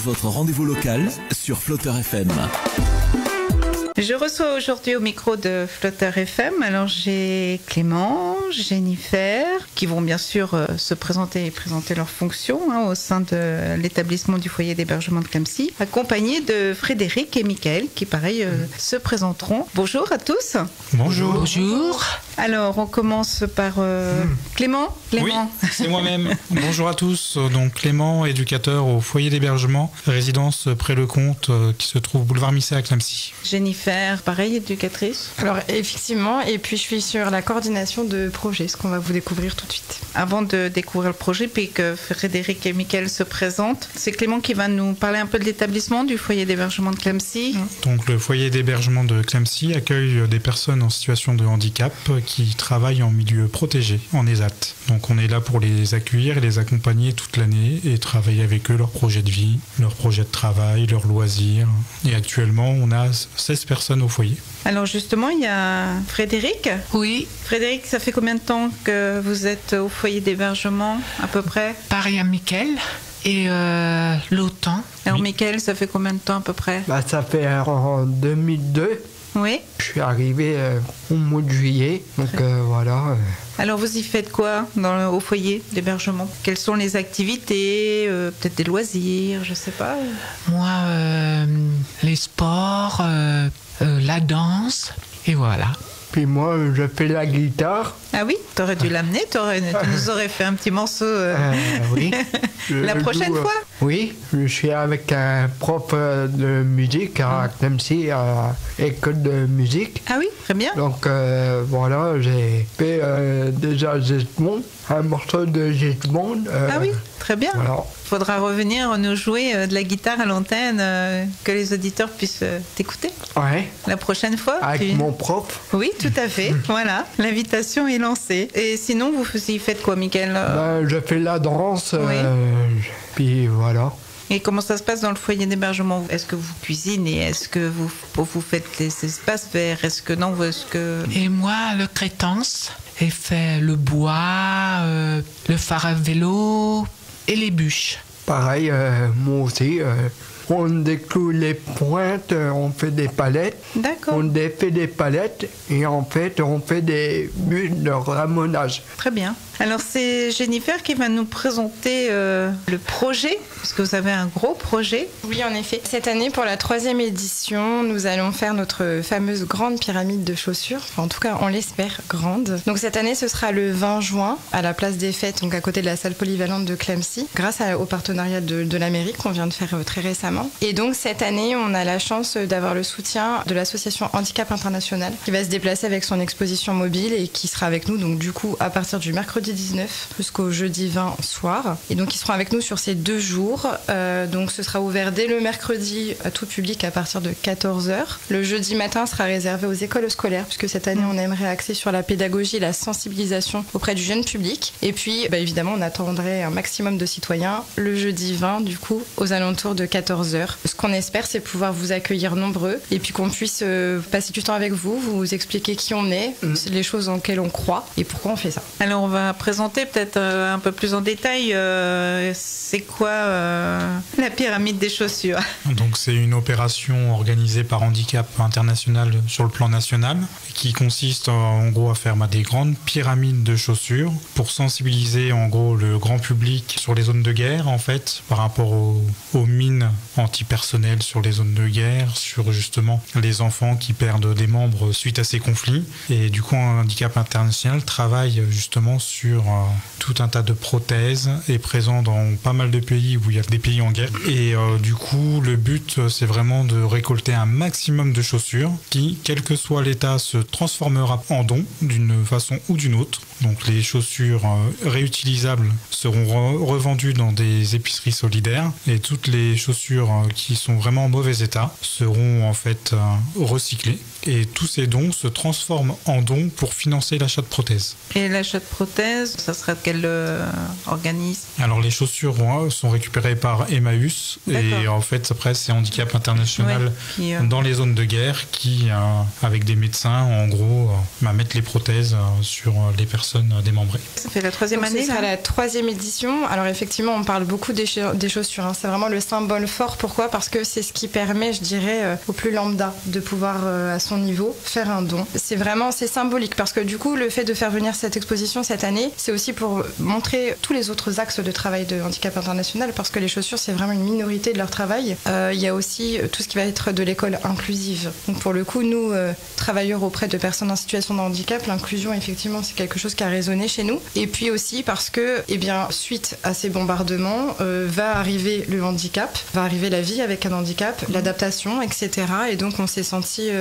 votre rendez-vous local sur Flutter FM. Je reçois aujourd'hui au micro de Flutter FM, alors j'ai Clément, Jennifer, qui vont bien sûr se présenter et présenter leurs fonctions au sein de l'établissement du foyer d'hébergement de Clamecy, accompagnés de Frédéric et Mickaël, qui pareil se présenteront. Bonjour à tous. Bonjour. Bonjour. Alors on commence par Clément. Oui, c'est moi-même. Bonjour à tous. Donc Clément, éducateur au foyer d'hébergement, résidence près le Comte, qui se trouve boulevard Misset à Clamecy. Jennifer, pareil, éducatrice. Alors effectivement, et puis je suis sur la coordination de projet, ce qu'on va vous découvrir tout de suite. Avant de découvrir le projet, puis que Frédéric et Mickaël se présentent, c'est Clément qui va nous parler un peu de l'établissement du foyer d'hébergement de Clamecy. Donc le foyer d'hébergement de Clamecy accueille des personnes en situation de handicap qui travaillent en milieu protégé, en ESAT. Donc on est là pour les accueillir et les accompagner toute l'année et travailler avec eux leur projet de vie, leur projet de travail, leurs loisirs. Et actuellement, on a 16 personnes au foyer. Alors justement, il y a Frédéric. Oui. Frédéric, ça fait combien de temps que vous êtes au foyer d'hébergement, à peu près? Pareil à Mickaël. Et l'OTAN. Alors Mickaël, ça fait combien de temps à peu près? Ça fait en 2002. Oui. Je suis arrivé au mois de juillet, donc voilà. Alors vous y faites quoi au foyer d'hébergement? Quelles sont les activités? Peut-être des loisirs, je sais pas. Moi, les sports, la danse, et voilà. Puis moi, je fais la guitare. Ah oui, t'aurais dû l'amener, tu nous aurais fait un petit morceau. Oui. La prochaine fois? Oui, je suis avec un prof de musique à Clamecy, à école de musique. Ah oui, très bien. Donc voilà, j'ai fait déjà Jesmond, un morceau de Jesmond. Ah oui, très bien. Voilà. Faudra revenir nous jouer de la guitare à l'antenne, que les auditeurs puissent t'écouter. Ouais. La prochaine fois. Avec mon prof. Oui, tout à fait. Voilà, l'invitation est lancée. Et sinon, vous y faites quoi, Mickaël? Je fais la danse, oui. Puis voilà. Et comment ça se passe dans le foyer d'hébergement? Est-ce que vous cuisinez? Est-ce que vous faites les espaces verts? Est-ce que non? Et moi, le crétence, et fait le bois, le phare à vélo et les bûches. Pareil, moi aussi. On décloue les pointes, on fait des palettes. D'accord. On défait des palettes et en fait, on fait des bûches de ramonage. Très bien. Alors, c'est Jennifer qui va nous présenter le projet, parce que vous avez un gros projet. Oui, en effet. Cette année, pour la 3e édition, nous allons faire notre fameuse grande pyramide de chaussures. Enfin, en tout cas, on l'espère grande. Donc cette année, ce sera le 20 juin, à la place des Fêtes, donc à côté de la salle polyvalente de Clamecy, grâce au partenariat de la mairie qu'on vient de faire très récemment. Et donc cette année, on a la chance d'avoir le soutien de l'association Handicap International, qui va se déplacer avec son exposition mobile et qui sera avec nous, donc du coup, à partir du mercredi 19 jusqu'au jeudi 20 soir. Et donc ils seront avec nous sur ces 2 jours. Donc ce sera ouvert dès le mercredi à tout public à partir de 14h. Le jeudi matin sera réservé aux écoles scolaires, puisque cette année on aimerait axer sur la pédagogie et la sensibilisation auprès du jeune public. Et puis évidemment on attendrait un maximum de citoyens le jeudi 20 du coup aux alentours de 14h. Ce qu'on espère, c'est pouvoir vous accueillir nombreux et puis qu'on puisse passer du temps avec vous, vous expliquer qui on est, les choses en lesquelles on croit et pourquoi on fait ça. Alors on va présenter peut-être un peu plus en détail c'est quoi la pyramide des chaussures. Donc c'est une opération organisée par Handicap International sur le plan national qui consiste en gros à faire des grandes pyramides de chaussures pour sensibiliser en gros le grand public sur les zones de guerre en fait par rapport aux mines antipersonnelles sur les zones de guerre, sur justement les enfants qui perdent des membres suite à ces conflits. Et du coup Handicap International travaille justement sur tout un tas de prothèses, est présent dans pas mal de pays où il y a des pays en guerre. Et du coup le but c'est vraiment de récolter un maximum de chaussures qui, quel que soit l'état, se transformera en don d'une façon ou d'une autre. Donc les chaussures réutilisables seront revendues dans des épiceries solidaires et toutes les chaussures qui sont vraiment en mauvais état seront en fait recyclées. Et tous ces dons se transforment en dons pour financer l'achat de prothèses. Et l'achat de prothèses, ça sera de quel organisme? Alors les chaussures sont récupérées par Emmaüs. D'accord. Et en fait après c'est Handicap International dans les zones de guerre qui, avec des médecins en gros, mettent les prothèses sur les personnes personnes démembrées. Ça fait la troisième Donc, année, ce sera là la 3e édition. Alors effectivement, on parle beaucoup des chaussures. C'est vraiment le symbole fort. Pourquoi ? Parce que c'est ce qui permet, je dirais, au plus lambda de pouvoir, à son niveau, faire un don. C'est symbolique parce que du coup, le fait de faire venir cette exposition cette année, c'est aussi pour montrer tous les autres axes de travail de Handicap International, parce que les chaussures, c'est vraiment une minorité de leur travail. Il y a aussi tout ce qui va être de l'école inclusive. Donc pour le coup, nous, travailleurs auprès de personnes en situation de handicap, l'inclusion, effectivement, c'est quelque chose qui a résonné chez nous. Et puis aussi parce que, suite à ces bombardements, va arriver le handicap, va arriver la vie avec un handicap, l'adaptation, etc. Et donc on s'est senti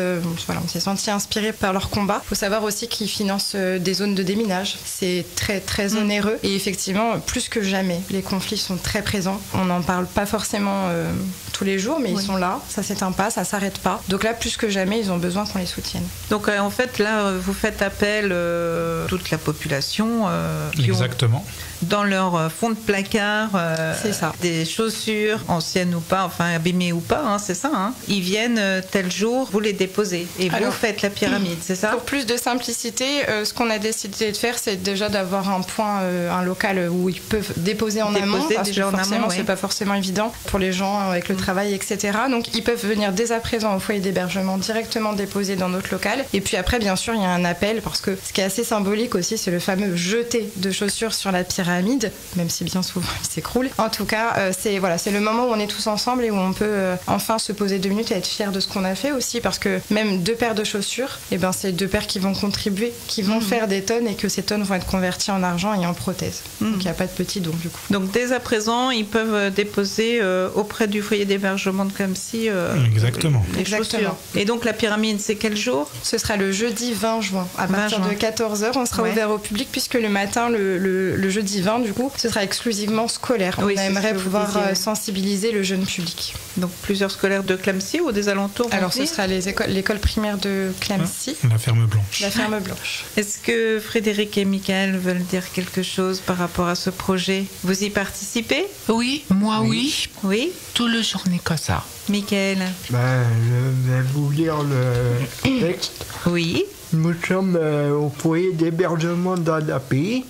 inspiré par leur combat. Il faut savoir aussi qu'ils financent des zones de déminage. C'est très très onéreux. Et effectivement, plus que jamais, les conflits sont très présents. On n'en parle pas forcément tous les jours, mais ils sont là. Ça s'éteint pas, ça s'arrête pas. Donc là, plus que jamais, ils ont besoin qu'on les soutienne. Donc en fait, là, vous faites appel à toute la population qui Exactement. dans leur fond de placard C'est ça. des chaussures anciennes ou pas, enfin abîmées ou pas, hein, c'est ça. Hein. Ils viennent tel jour, vous les déposez et Alors, vous faites la pyramide, c'est ça? Pour plus de simplicité, ce qu'on a décidé de faire, c'est déjà d'avoir un point, un local où ils peuvent déposer en amont, parce que forcément, c'est pas forcément évident pour les gens avec le travail, etc. Donc, ils peuvent venir dès à présent au foyer d'hébergement directement déposer dans notre local. Et puis après, bien sûr, il y a un appel, parce que ce qui est assez symbolique aussi, c'est le fameux jeté de chaussures sur la pyramide, même si bien souvent il s'écroule. En tout cas, c'est le moment où on est tous ensemble et où on peut enfin se poser 2 minutes et être fiers de ce qu'on a fait aussi, parce que même 2 paires de chaussures, c'est 2 paires qui vont contribuer, qui vont faire des tonnes, et que ces tonnes vont être converties en argent et en prothèses. Donc il n'y a pas de petits dons du coup. Donc dès à présent, ils peuvent déposer auprès du foyer d'hébergement de Clamecy Exactement. les chaussures. Et donc la pyramide, c'est quel jour? Ce sera le jeudi 20 juin. À partir de 14h, on sera ouvert au public, puisque le matin, le jeudi 20, du coup, ce sera exclusivement scolaire. On aimerait pouvoir sensibiliser le jeune public. Donc plusieurs scolaires de Clamecy ou des alentours? Alors ce sera l'école primaire de Clamecy. La ferme blanche. La ferme blanche. Est-ce que Frédéric et Michael veulent dire quelque chose par rapport à ce projet? Vous y participez? Oui, moi oui. Oui. Tout le journée comme ça. Michael? Je vais vous lire le texte. Oui. Nous sommes au foyer d'hébergement d'API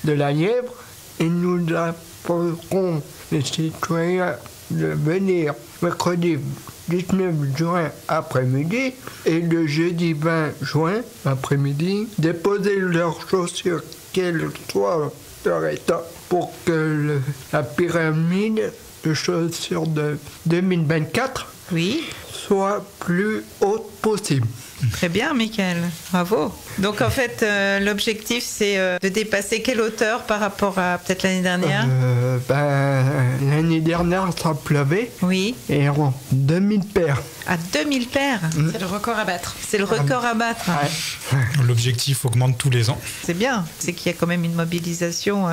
de la Nièvre et nous apporterons les citoyens de venir mercredi 19 juin après-midi et le jeudi 20 juin après-midi déposer leurs chaussures, quel soit leur état, pour que la pyramide de chaussures de 2024 soit plus haute possible. Très bien, Michael. Bravo. Donc, en fait, l'objectif, c'est de dépasser quelle hauteur par rapport à peut-être l'année dernière? L'année dernière, ça pleuvait. Oui. Et 2000 paires. À 2000 paires? C'est le record à battre. C'est le record à battre. Ouais. L'objectif augmente tous les ans. C'est bien. C'est qu'il y a quand même une mobilisation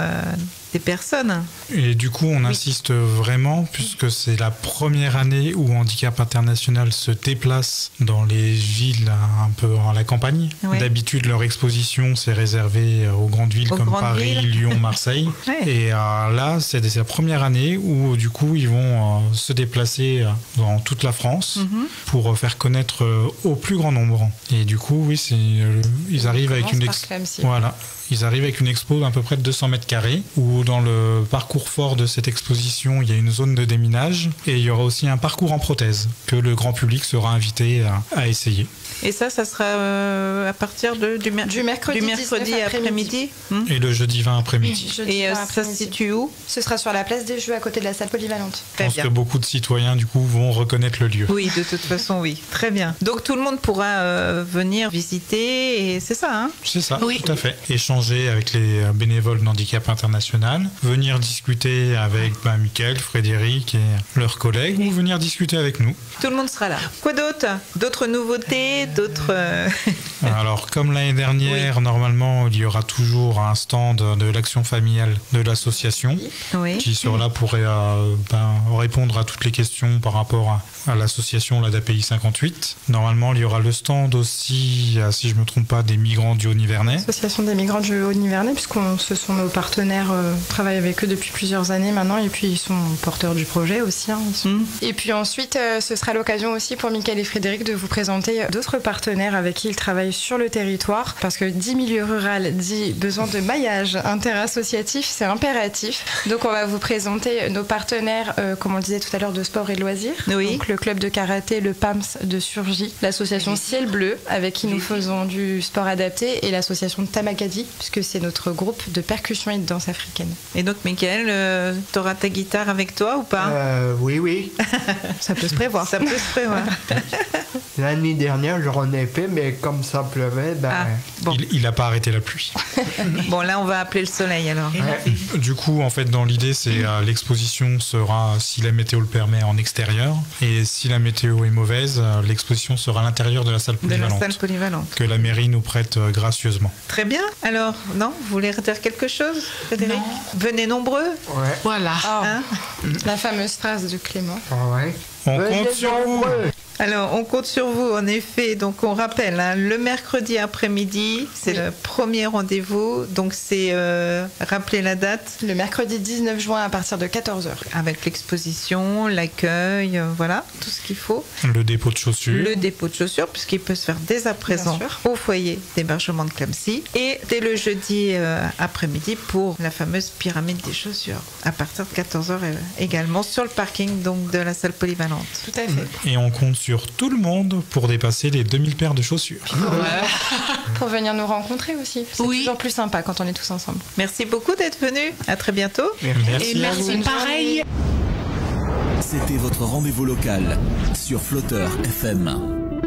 des personnes. Et du coup, on insiste vraiment, puisque c'est la première année où Handicap International se déplace dans les villes un peu à la campagne. Ouais. D'habitude, leur exposition, c'est réservé aux grandes villes comme Paris, Lyon, Marseille. Ouais. Et là, c'est la première année où, du coup, ils vont se déplacer dans toute la France pour faire connaître au plus grand nombre. Et du coup, oui, ils arrivent avec une Ils arrivent avec une expo d'à peu près de 200 mètres carrés, où dans le parcours fort de cette exposition, il y a une zone de déminage, et il y aura aussi un parcours en prothèse, que le grand public sera invité à essayer. Et ça sera à partir du mercredi après-midi. Et le jeudi 20 après-midi. Et ça se situe où? Ce sera sur la place des Jeux, à côté de la salle polyvalente. Je pense que beaucoup de citoyens, du coup, vont reconnaître le lieu. Oui, de toute façon, oui. Très bien. Donc tout le monde pourra venir visiter, et c'est ça, hein? C'est ça, Oui. tout à fait. Échanger avec les bénévoles d'Handicap International, venir discuter avec Mickaël, Frédéric et leurs collègues, ou venir discuter avec nous. Tout le monde sera là. Quoi d'autre? D'autres nouveautés? D'autres... Alors, comme l'année dernière, normalement, il y aura toujours un stand de l'action familiale de l'association qui sera là pour répondre à toutes les questions par rapport à l'association d'API 58. Normalement, il y aura le stand aussi, si je ne me trompe pas, des migrants du Haut-Nivernais. L'association des migrants du Orange Haut-Nivernais, ce sont nos partenaires, on travaille avec eux depuis plusieurs années maintenant, et puis ils sont porteurs du projet aussi. Hein, Et puis ensuite, ce sera l'occasion aussi pour Mickaël et Frédéric de vous présenter d'autres partenaires avec qui ils travaillent sur le territoire, parce que dit milieu rural, dit besoin de maillage interassociatif, c'est impératif. Donc on va vous présenter nos partenaires, comme on le disait tout à l'heure, de sport et de loisirs. Oui. Donc le club de karaté, le PAMS de Surgy, l'association Ciel Bleu, avec qui nous faisons du sport adapté, et l'association Tamakadi, puisque c'est notre groupe de percussion et de danse africaine. Et donc, Mickaël, t'auras ta guitare avec toi ou pas? Oui. Ça peut se prévoir. Ça peut se prévoir. L'année dernière, j'en ai fait, mais comme ça pleuvait, Bon. Il n'a pas arrêté la pluie. Bon, là, on va appeler le soleil alors. Du coup, en fait, dans l'idée, c'est l'exposition sera, si la météo le permet, en extérieur. Et si la météo est mauvaise, l'exposition sera à l'intérieur de la salle De la polyvalente. salle polyvalente. Que la mairie nous prête gracieusement. Très bien. Alors, non, vous voulez dire quelque chose, Frédéric? Non. Venez nombreux. ouais. Voilà. Hein? La fameuse phrase de Clément. Ouais. On Venez compte sur vous. nombreux. Alors, on compte sur vous, en effet. Donc, on rappelle, hein, le mercredi après-midi, c'est le premier rendez-vous. Donc, c'est, rappelez la date, Le mercredi 19 juin à partir de 14h. avec l'exposition, l'accueil, voilà, tout ce qu'il faut. Le dépôt de chaussures. Le dépôt de chaussures, puisqu'il peut se faire dès à présent Bien sûr. au foyer d'hébergement de Clamecy. Et dès le jeudi après-midi pour la fameuse pyramide des chaussures, à partir de 14h également, sur le parking donc, de la salle polyvalente. Tout à fait. Et on compte sur tout le monde pour dépasser les 2000 paires de chaussures. Pour venir nous rencontrer aussi. C'est Oui. toujours plus sympa quand on est tous ensemble. Merci beaucoup d'être venu. À très bientôt. Merci. Et merci pareil. C'était votre rendez-vous local sur Flotteur FM.